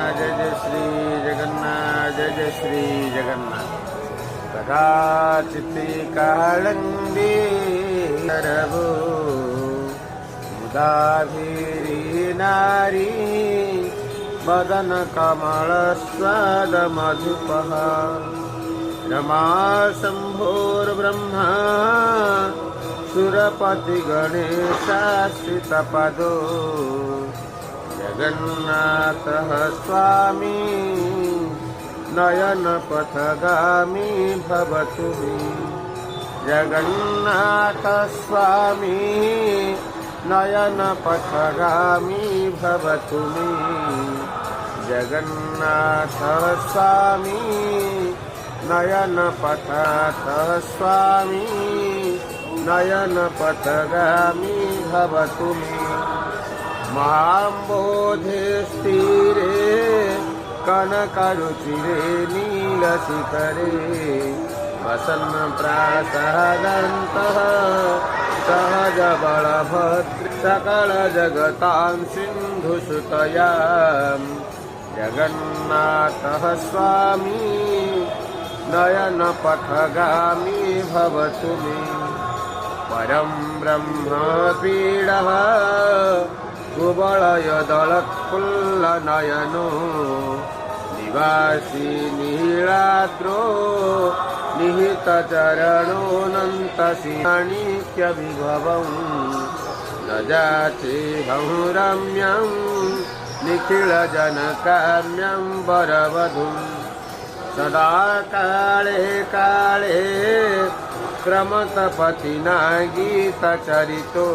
जय जय श्री जगन्नाथ जय जय श्री जगन्नाथ। कदाचित् कालंदी रवो मुदाभिरी नारी वदन कमल स्वाद मधुपः रमा शंभोर्ब्रह्मा सुरपति गणेशाश्रित पदो जगन्नाथः स्वामी नयन पथगामी भवतु मे। जगन्नाथ स्वामी नयन पथगामी भवतु मे। जगन्नाथ स्वामी नयन पथाथ स्वामी नयन पथगामी भवतु मे। महाम्बोधे स्थिरे कनकरुचिरे नीलशिखरे वसन् प्रासादन्तः सहज बलभद्र सकल जगतां सिन्धुसुतया। जगन्नाथः स्वामी नयन पथगामी भवतु मे। परं ब्रह्म पीडः कुवलयदलत्फुल्लनयनो निवासी नीलाद्रो निहितचरणोऽनन्तशिमाणिक्यविभवं न जाचेहं रम्यं निखिलजनकाम्यं वरवधूं। सदा काले काले क्रमतपतिना गीतचरितो